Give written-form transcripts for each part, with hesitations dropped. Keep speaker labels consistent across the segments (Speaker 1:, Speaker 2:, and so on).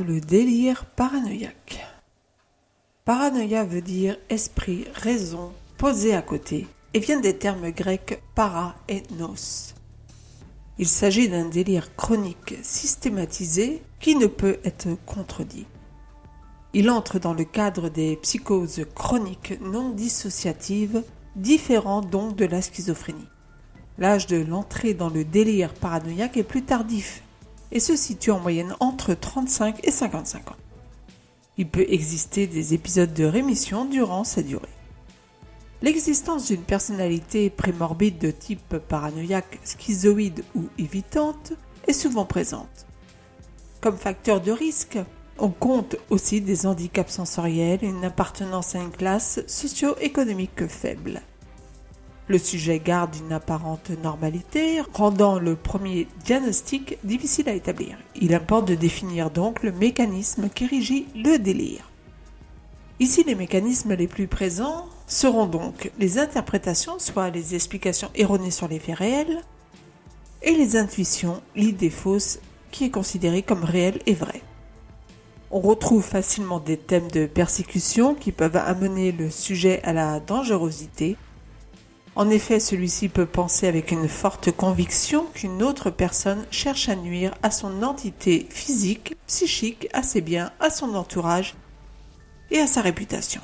Speaker 1: Le délire paranoïaque. Paranoïa veut dire esprit, raison, posé à côté, et vient des termes grecs para et nos. Il s'agit d'un délire chronique systématisé qui ne peut être contredit. Il entre dans le cadre des psychoses chroniques non dissociatives, différent donc de la schizophrénie. L'âge de l'entrée dans le délire paranoïaque est plus tardif et se situe en moyenne entre 35 et 55 ans. Il peut exister des épisodes de rémission durant sa durée. L'existence d'une personnalité prémorbide de type paranoïaque, schizoïde ou évitante est souvent présente. Comme facteur de risque, on compte aussi des handicaps sensoriels et une appartenance à une classe socio-économique faible. Le sujet garde une apparente normalité, rendant le premier diagnostic difficile à établir. Il importe de définir donc le mécanisme qui régit le délire. Ici, les mécanismes les plus présents seront donc les interprétations, soit les explications erronées sur les faits réels, et les intuitions, l'idée fausse qui est considérée comme réelle et vraie. On retrouve facilement des thèmes de persécution qui peuvent amener le sujet à la dangerosité. En effet, celui-ci peut penser avec une forte conviction qu'une autre personne cherche à nuire à son entité physique, psychique, à ses biens, à son entourage et à sa réputation.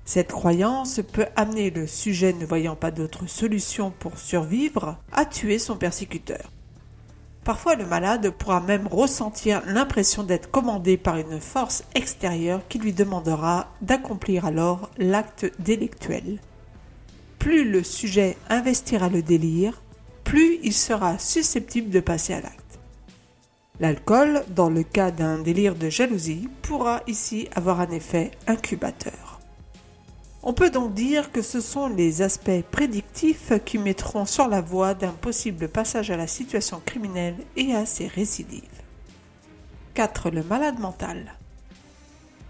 Speaker 1: Cette croyance peut amener le sujet, ne voyant pas d'autre solution pour survivre, à tuer son persécuteur. Parfois, le malade pourra même ressentir l'impression d'être commandé par une force extérieure qui lui demandera d'accomplir alors l'acte délictuel. Plus le sujet investira le délire, plus il sera susceptible de passer à l'acte. L'alcool, dans le cas d'un délire de jalousie, pourra ici avoir un effet incubateur. On peut donc dire que ce sont les aspects prédictifs qui mettront sur la voie d'un possible passage à la situation criminelle et à ses récidives. 4. Le malade mental.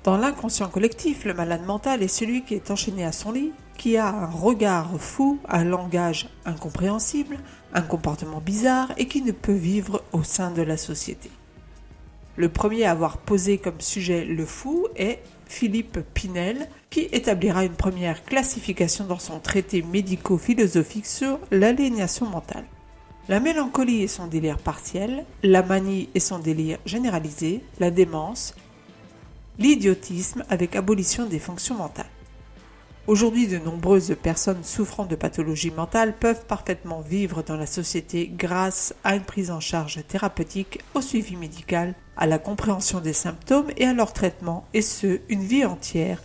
Speaker 1: Dans l'inconscient collectif, le malade mental est celui qui est enchaîné à son lit, qui a un regard fou, un langage incompréhensible, un comportement bizarre et qui ne peut vivre au sein de la société. Le premier à avoir posé comme sujet le fou est Philippe Pinel, qui établira une première classification dans son traité médico-philosophique sur l'aliénation mentale. La mélancolie est son délire partiel, la manie est son délire généralisé, la démence, l'idiotisme avec abolition des fonctions mentales. Aujourd'hui, de nombreuses personnes souffrant de pathologies mentales peuvent parfaitement vivre dans la société grâce à une prise en charge thérapeutique, au suivi médical, à la compréhension des symptômes et à leur traitement, et ce, une vie entière,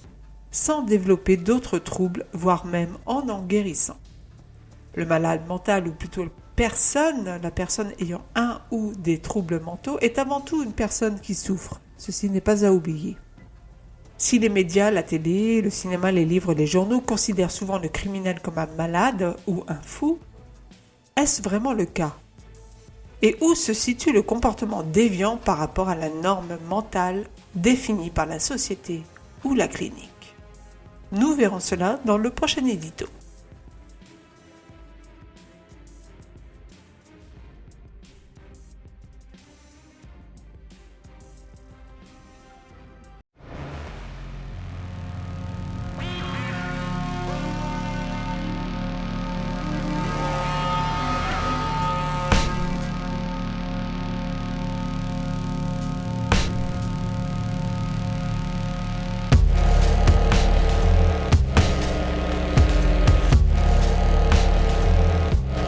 Speaker 1: sans développer d'autres troubles, voire même en guérissant. Le malade mental, ou plutôt la personne ayant un ou des troubles mentaux, est avant tout une personne qui souffre. Ceci n'est pas à oublier. Si les médias, la télé, le cinéma, les livres, les journaux considèrent souvent le criminel comme un malade ou un fou, est-ce vraiment le cas? Et où se situe le comportement déviant par rapport à la norme mentale définie par la société ou la clinique? Nous verrons cela dans le prochain édito.